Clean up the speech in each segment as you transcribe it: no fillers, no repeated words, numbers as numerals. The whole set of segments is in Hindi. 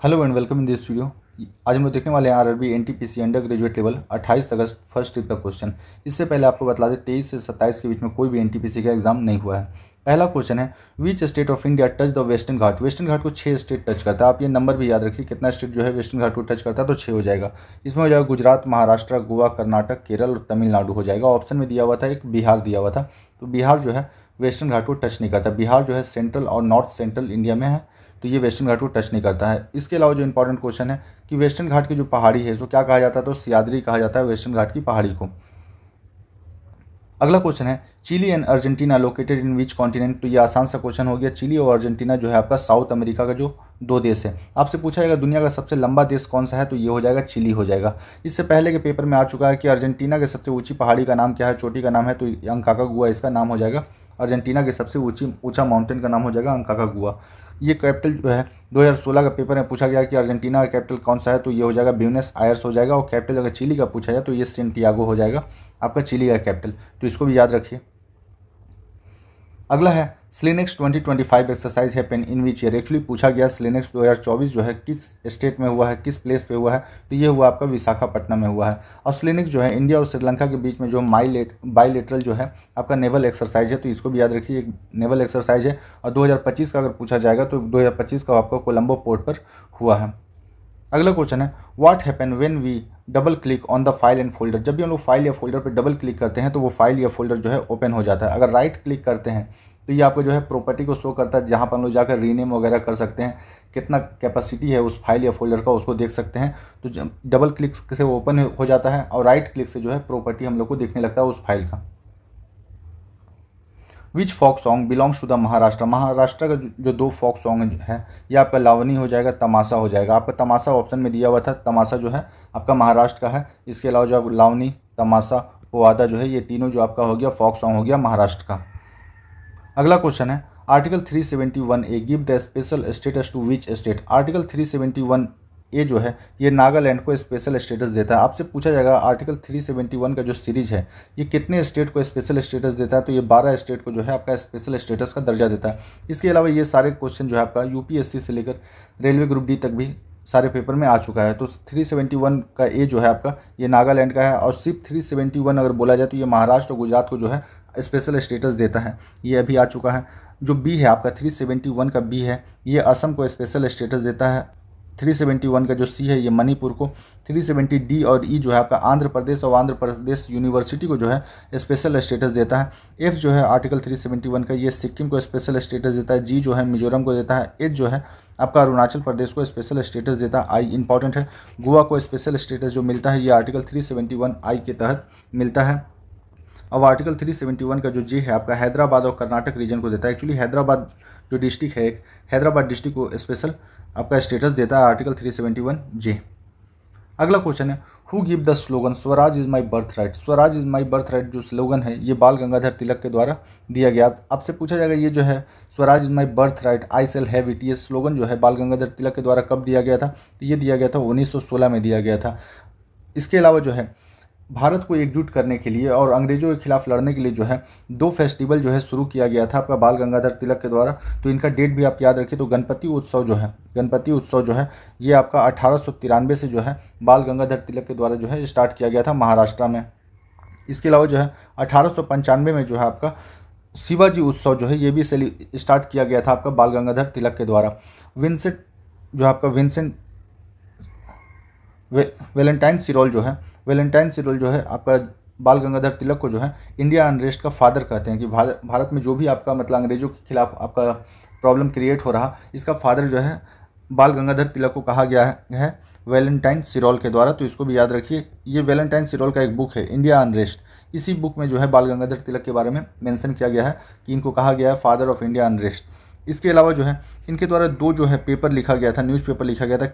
Hello and welcome in this video. आज हम लोग देखने वाले हैं RRB NTPC under graduate level 28 अगस्त फर्स्ट ट्रिप का क्वेश्चन। इससे पहले आपको बता दें 23 से 27 के बीच में कोई भी एनटीपीसी का एग्जाम नहीं हुआ है। पहला क्वेश्चन है, which state of India touch the western ghat. Western ghat को 6 स्टेट टच करता है। आप ये नंबर भी याद रखिए, कितना स्टेट जो है वेस्टर्न घाट को टच करता है, तो 6 हो जाएगा। इसमें हो जाएगा गुजरात, महाराष्ट्र, गोवा, कर्नाटक, केरल और तमिलनाडु हो जाएगा। ऑप्शन में दिया हुआ था एक बिहार दिया हुआ था, तो बिहार जो है वेस्टर्न घाट को टच नहीं करता। बिहार जो है सेंट्रल और नॉर्थ सेंट्रल इंडिया में है, तो ये वेस्टर्न घाट को टच नहीं करता है। इसके अलावा जो इंपॉर्टेंट क्वेश्चन है कि वेस्टर्न घाट की जो पहाड़ी है उसको क्या कहा जाता है, तो सह्याद्री कहा जाता है वेस्टर्न घाट की पहाड़ी को। अगला क्वेश्चन है, Chile and Argentina located in which continent. तो ये आसान सा क्वेश्चन हो गया। चिली और अर्जेंटीना जो है आपका साउथ अमेरिका का जो दो देश है। आपसे पूछा जाएगा दुनिया का सबसे लंबा देश कौन सा है, तो ये हो जाएगा चिली हो जाएगा। इससे पहले के पेपर में आ चुका है कि अर्जेंटीना की सबसे ऊंची पहाड़ी का नाम क्या है, चोटी का नाम है, तो अंकाकागुआ इसका नाम हो जाएगा। अर्जेंटीना की सबसे ऊंचा माउंटेन का नाम हो जाएगा अंकाकागुआ। ये कैपिटल जो है 2016 का पेपर में पूछा गया कि अर्जेंटीना का कैपिटल कौन सा है, तो ये हो जाएगा ब्यूनस आयर्स हो जाएगा। और कैपिटल अगर चिली का पूछा जाए तो ये सेंटियागो हो जाएगा आपका चिली का कैपिटल, तो इसको भी याद रखिए। अगला है, SLINEX 2025 exercise happen in which year. Actually पूछा गया स्लिनेक्स 2024 जो है किस स्टेट में हुआ है, किस प्लेस पे हुआ है, तो ये हुआ आपका विशाखापट्टनम में हुआ है। और स्लिनेक्स जो है इंडिया और श्रीलंका के बीच में जो बाईलेटरल जो है आपका नेवल एक्सरसाइज है, तो इसको भी याद रखिए, एक नेवल एक्सरसाइज है। और 2025 का अगर पूछा जाएगा तो 2025 का आपका कोलंबो पोर्ट पर हुआ है। अगला क्वेश्चन है, what happen when we double click on the file and folder. जब भी हम लोग फाइल या फोल्डर पर डबल क्लिक करते हैं तो वो फाइल या फोल्डर जो है ओपन हो जाता है। अगर राइट क्लिक करते हैं तो ये आपको जो है प्रॉपर्टी को शो करता है, जहाँ पर हम लोग जाकर रीनेम वगैरह कर सकते हैं, कितना कैपेसिटी है उस फाइल या फोल्डर का उसको देख सकते हैं। तो डबल क्लिक से वो ओपन हो जाता है और राइट क्लिक से जो है प्रॉपर्टी हम लोग को देखने लगता है उस फाइल का। Which folk song belongs to the Maharashtra. Maharashtra का जो दो फोक सॉन्ग है ये आपका लावनी हो जाएगा, तमाशा हो जाएगा। आपका तमाशा ऑप्शन में दिया हुआ था, तमाशा जो है आपका महाराष्ट्र का है। इसके अलावा जो आप लावनी, तमाशा, पोवादा जो है ये तीनों जो आपका हो गया फोक सॉन्ग हो गया महाराष्ट्र का। अगला क्वेश्चन है, article 371A give the special status to which state. Article 371A जो है ये नागालैंड को स्पेशल स्टेटस देता है। आपसे पूछा जाएगा आर्टिकल 371 का जो सीरीज है ये कितने स्टेट को स्पेशल स्टेटस देता है, तो ये 12 स्टेट को जो है आपका स्पेशल स्टेटस का दर्जा देता है। इसके अलावा ये सारे क्वेश्चन जो है आपका यूपीएससी से लेकर रेलवे ग्रुप डी तक भी सारे पेपर में आ चुका है। तो 371 का ए जो है आपका ये नागालैंड का है। और सिर्फ 371 अगर बोला जाए तो ये महाराष्ट्र और गुजरात को जो है स्पेशल स्टेटस देता है, ये अभी आ चुका है। जो बी है आपका 371 का बी है ये असम को स्पेशल स्टेटस देता है। 371 का जो सी है ये मणिपुर को। 370 डी और ई जो है आपका आंध्र प्रदेश और आंध्र प्रदेश यूनिवर्सिटी को जो है स्पेशल स्टेटस देता है। एफ जो है आर्टिकल 371 का ये सिक्किम को स्पेशल स्टेटस देता है। जी जो है मिजोरम को देता है। एच जो है आपका अरुणाचल प्रदेश को स्पेशल स्टेटस देता है। आई इंपॉर्टेंट है, गोवा को स्पेशल स्टेटस जो मिलता है ये आर्टिकल 371 आई के तहत मिलता है। अब आर्टिकल 371 का जो जे है आपका हैदराबाद और कर्नाटक रीजन को देता है। एक्चुअली हैदराबाद जो डिस्ट्रिक्ट है, एक हैदराबाद डिस्ट्रिक्ट को स्पेशल आपका स्टेटस देता है आर्टिकल 371 जे। अगला क्वेश्चन है, who give the slogan Swaraj is my birth right. Swaraj is my birth right जो स्लोगन है ये बाल गंगाधर तिलक के द्वारा दिया गया। आपसे पूछा जाएगा ये जो है Swaraj is my birth right I shall have it, ये स्लोगन जो है बाल गंगाधर तिलक के द्वारा कब दिया गया था, तो ये दिया गया था 1916 में दिया गया था। इसके अलावा जो है भारत को एकजुट करने के लिए और अंग्रेजों के खिलाफ लड़ने के लिए जो है दो फेस्टिवल जो है शुरू किया गया था आपका बाल गंगाधर तिलक के द्वारा। तो इनका डेट भी आप याद रखिए। तो गणपति उत्सव जो है ये आपका 1893 से जो है बाल गंगाधर तिलक के द्वारा जो है स्टार्ट किया गया था महाराष्ट्र में। इसके अलावा जो है 1895 में जो है आपका शिवाजी उत्सव जो है ये भी स्टार्ट किया गया था आपका बाल गंगाधर तिलक के द्वारा। वैलेंटाइन सिरोल जो है आपका बाल गंगाधर तिलक को जो है इंडिया अनरेस्ट का फादर कहते हैं कि भारत में जो भी आपका मतलब अंग्रेजों के खिलाफ आपका प्रॉब्लम क्रिएट हो रहा, इसका फादर जो है बाल गंगाधर तिलक को कहा गया है वैलेंटाइन सिरोल के द्वारा। तो इसको भी याद रखिए। ये वैलेंटाइन सिरोल का एक बुक है इंडिया अनरेस्ट, इसी बुक में जो है बाल गंगाधर तिलक के बारे में मेंशन किया गया है कि इनको कहा गया है फादर ऑफ इंडिया अनरेस्ट। इसके अलावा जो है इनके द्वारा दो जो है पेपर लिखा गया था, न्यूज़पेपर लिखा गया था।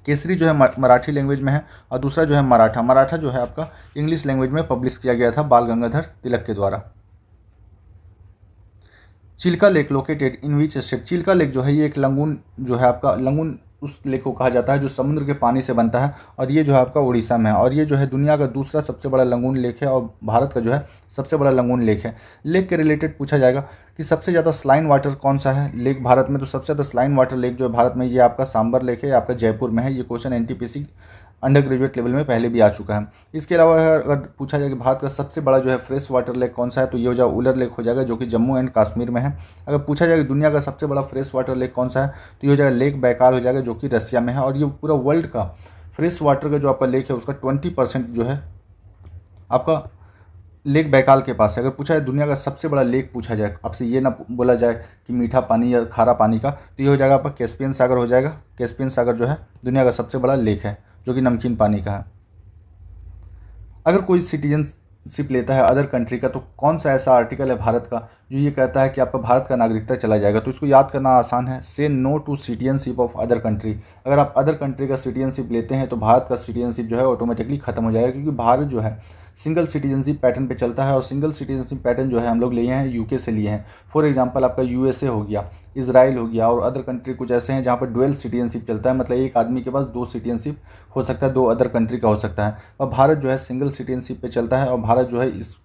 केसरी जो है मराठी लैंग्वेज में है और दूसरा जो है मराठा जो है आपका इंग्लिश लैंग्वेज में पब्लिश किया गया था बाल गंगाधर तिलक के द्वारा। Chilka lake located in which state. Chilka lake जो है ये एक लंगून जो है आपका लंगून उस लेक को कहा जाता है जो समुद्र के पानी से बनता है, और ये जो है आपका उड़ीसा में है, और ये जो है दुनिया का दूसरा सबसे बड़ा लंगून लेक है और भारत का जो है सबसे बड़ा लंगून लेक है। लेक के रिलेटेड पूछा जाएगा कि सबसे ज़्यादा स्लाइन वाटर कौन सा है लेक भारत में, तो सबसे ज़्यादा स्लाइन वाटर लेक जो है भारत में ये आपका सांबर लेक है, आपका जयपुर में है। ये question NTPC under graduate level में पहले भी आ चुका है। इसके अलावा अगर पूछा जाए कि भारत का सबसे बड़ा जो है फ्रेश वाटर लेक कौन सा है, तो ये हो जाए उलर लेक हो जाएगा, जो कि जम्मू एंड कश्मीर में है। अगर पूछा जाए कि दुनिया का सबसे बड़ा फ्रेश वाटर लेक कौन सा है, तो ये हो जाएगा लेक बैकाल हो जाएगा, जो कि रसिया में है। और ये पूरा वर्ल्ड का फ्रेश वाटर का जो आपका लेक है उसका 20% जो है आपका लेक बैकाल के पास है। अगर पूछा जाए दुनिया का सबसे बड़ा लेक पूछा जाए, आपसे ये ना बोला जाए कि मीठा पानी या खारा पानी का, तो ये हो जाएगा आपका कैस्पियन सागर हो जाएगा। कैस्पियन सागर जो है दुनिया का सबसे बड़ा लेक है, जो कि नमकीन पानी का है। अगर कोई सिटीजनशिप लेता है अदर कंट्री का, तो कौन सा ऐसा आर्टिकल है भारत का जो ये कहता है कि आपका भारत का नागरिकता चला जाएगा, तो इसको याद करना आसान है, say no to citizenship of other country. अगर आप अदर कंट्री का सिटीजनशिप लेते हैं तो भारत का सिटीजनशिप जो है ऑटोमेटिकली खत्म हो जाएगा, क्योंकि भारत जो है सिंगल सिटीजनशिप पैटर्न पे चलता है, और सिंगल सिटीजनशिप पैटर्न जो है हम लोग लिए हैं यूके से लिए हैं। फॉर एग्जांपल आपका यूएसए हो गया, इजराइल हो गया, और अदर कंट्री कुछ ऐसे हैं जहाँ पर डुअल सिटीजनशिप चलता है, मतलब एक आदमी के पास 2 सिटीजनशिप हो सकता है, 2 अदर कंट्री का हो सकता है। और भारत जो है सिंगल सिटीजनशिप पे चलता है, और भारत जो है इस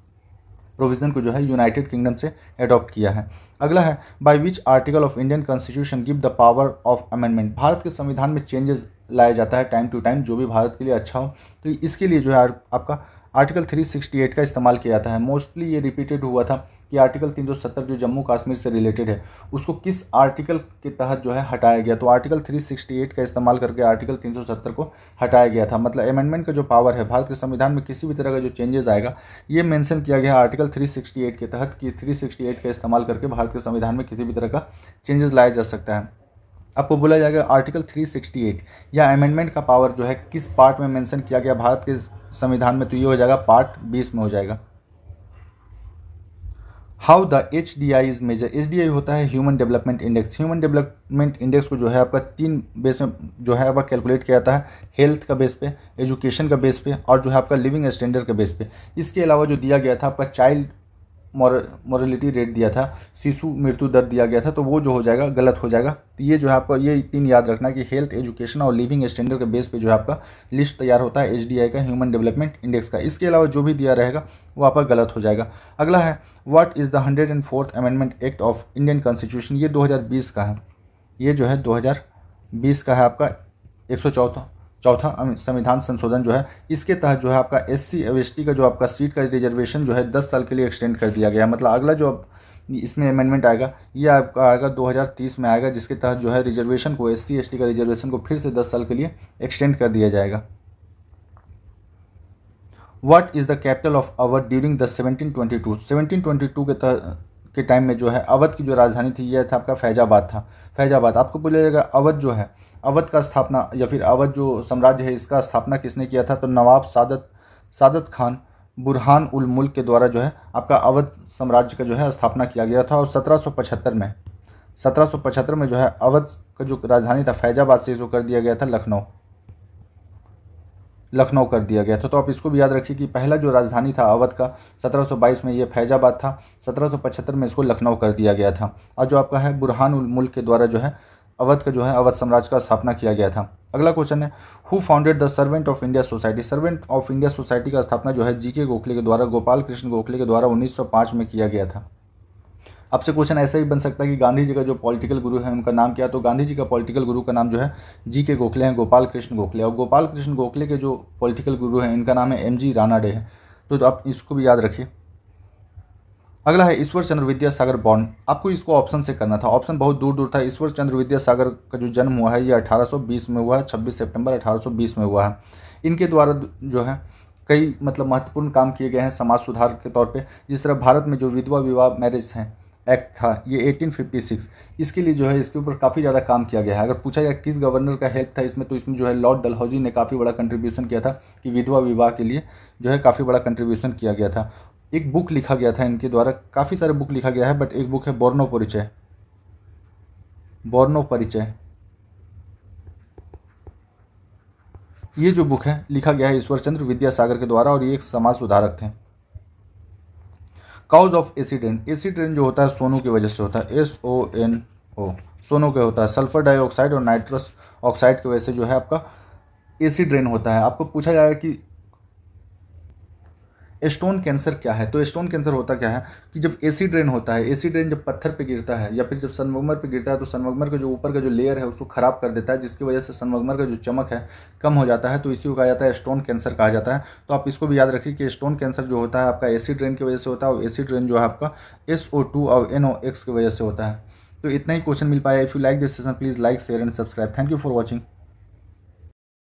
प्रोविज़न को जो है यूनाइटेड किंगडम से अडॉप्ट किया है। अगला है by which article of Indian constitution give the power of amendment. Bharat के संविधान में चेंजेस लाया जाता है टाइम टू टाइम, जो भी भारत के लिए अच्छा हो, तो इसके लिए जो है आपका आर्टिकल 368 का इस्तेमाल किया जाता है। मोस्टली ये रिपीटेड हुआ था कि आर्टिकल 370 जो जम्मू कश्मीर से रिलेटेड है, उसको किस आर्टिकल के तहत जो है हटाया गया, तो आर्टिकल 368 का इस्तेमाल करके आर्टिकल 370 को हटाया गया था। मतलब अमेंडमेंट का जो पावर है भारत के संविधान में, किसी भी तरह का जो चेंजेस आएगा, ये मेंशन किया गया है आर्टिकल 368 के तहत कि 368 का इस्तेमाल करके भारत के संविधान में किसी भी तरह का चेंजेस लाया जा सकता है। आपको बोला जाएगा आर्टिकल 368 या अमेंडमेंट का पावर जो है किस पार्ट में मेंशन किया गया भारत के संविधान में, तो ये हो जाएगा पार्ट 20 में हो जाएगा। How the HDI is measure. HDI होता है human development index. Human development index को जो है आपका 3 बेस में जो है आपका कैलकुलेट किया जाता है, हेल्थ का बेस पे, एजुकेशन का बेस पे, और जो है आपका लिविंग स्टैंडर्ड का बेस पे। इसके अलावा जो दिया गया था आपका चाइल्ड मॉरलिटी रेट दिया था, शिशु मृत्यु दर दिया गया था, तो वो जो हो जाएगा गलत हो जाएगा। तो ये जो है आपका ये 3 याद रखना कि हेल्थ, एजुकेशन और लिविंग स्टैंडर्ड के बेस पे जो है आपका लिस्ट तैयार होता है HDI का, ह्यूमन डेवलपमेंट इंडेक्स का। इसके अलावा जो भी दिया रहेगा वो आपका गलत हो जाएगा। अगला है what is the 104th amendment act of Indian constitution. ये 2020 का है, ये जो है 2020 का है आपका 104 संविधान संशोधन जो है, इसके तहत जो है आपका SC ST का जो आपका सीट का रिजर्वेशन जो है 10 साल के लिए एक्सटेंड कर दिया गया है। मतलब अगला जो इसमें अमेंडमेंट आएगा ये आपका आएगा 2030 में आएगा, जिसके तहत जो है रिजर्वेशन को, SC ST का रिजर्वेशन को फिर से 10 साल के लिए एक्सटेंड कर दिया जाएगा। What is the capital of Awadh during the 1722 के टाइम में जो है अवध की जो राजधानी थी यह था आपका फैजाबाद था। फैजाबाद आपको बोला जाएगा अवध जो है, अवध का स्थापना या फिर अवध जो साम्राज्य है इसका स्थापना किसने किया था, तो नवाब सादत खान बुरहान उल मुल्क के द्वारा जो है आपका अवध साम्राज्य का जो है स्थापना किया गया था। और 1775 में जो है अवध का जो राजधानी था फैजाबाद से इसको कर दिया गया था लखनऊ कर दिया गया था। तो आप इसको भी याद रखिए कि पहला जो राजधानी था अवध का 1722 में ये फैजाबाद था, 1775 में इसको लखनऊ कर दिया गया था। और जो आपका है बुरहान उल मुल्क के द्वारा जो है अवध का जो है अवध साम्राज्य का स्थापना किया गया था। अगला क्वेश्चन है who founded the servant of India society. Servant of India society का स्थापना जो है GK गोखले के द्वारा, गोपाल कृष्ण गोखले के द्वारा 1905 में किया गया था। आपसे क्वेश्चन ऐसा ही बन सकता है कि गांधी जी का जो पॉलिटिकल गुरु है उनका नाम क्या, तो गांधी जी का पॉलिटिकल गुरु का नाम जो है GK गोखले हैं, गोपाल कृष्ण गोखले। और गोपाल कृष्ण गोखले के जो पॉलिटिकल गुरु हैं इनका नाम है MG रानाडे है। तो आप इसको भी याद रखिए। अगला है ईश्वर चंद्र विद्यासागर बॉर्न। आपको इसको ऑप्शन से करना था, ऑप्शन बहुत दूर था। ईश्वर चंद्र विद्यासागर का जो जन्म हुआ है ये 1820 में हुआ है, 26 सितंबर 1820 में हुआ है। इनके द्वारा जो है कई मतलब महत्वपूर्ण काम किए गए हैं समाज सुधार के तौर पे। जिस तरह भारत में जो विधवा विवाह मैरिज है एक्ट था ये 1856, इसके लिए जो है इसके ऊपर काफ़ी ज़्यादा काम किया गया है। अगर पूछा जाए किस गवर्नर का हेल्प था इसमें, तो इसमें जो है लॉर्ड डलहौजी ने काफ़ी बड़ा कंट्रीब्यूशन किया था कि विधवा विवाह के लिए जो है काफ़ी बड़ा कंट्रीब्यूशन किया गया था। एक बुक लिखा गया था इनके द्वारा, काफ़ी सारे बुक लिखा गया है बट एक बुक है बोर्नो परिचय। ये जो बुक है लिखा गया है ईश्वर चंद्र विद्यासागर के द्वारा और ये एक समाज सुधारक थे। Cause of acid rain. Acid rain जो होता है सोनू की वजह से होता है, SON ओ सोनो के होता है, सल्फर डाइऑक्साइड और नाइट्रस ऑक्साइड की वजह से जो है आपका एसिड रेन होता है। आपको पूछा जाएगा कि स्टोन कैंसर क्या है, तो स्टोन कैंसर होता क्या है कि जब एसिड रेन होता है, एसिड रेन जब पत्थर पे गिरता है या फिर जब सनमरमर पे गिरता है तो सनमरमर का जो ऊपर का जो लेयर है उसको खराब कर देता है, जिसकी वजह से सनमरमर का जो चमक है कम हो जाता है, तो इसी को कहा जाता है स्टोन कैंसर कहा जाता है। तो आप इसको भी याद रखिए कि स्टोन कैंसर जो होता है आपका एसिड रेन की वजह से होता है, और एसिड रेन जो है आपका SO2 और NOx की वजह से होता है। तो इतना ही क्वेश्चन मिल पाया। If you like this session please like share and subscribe. Thank you for watching.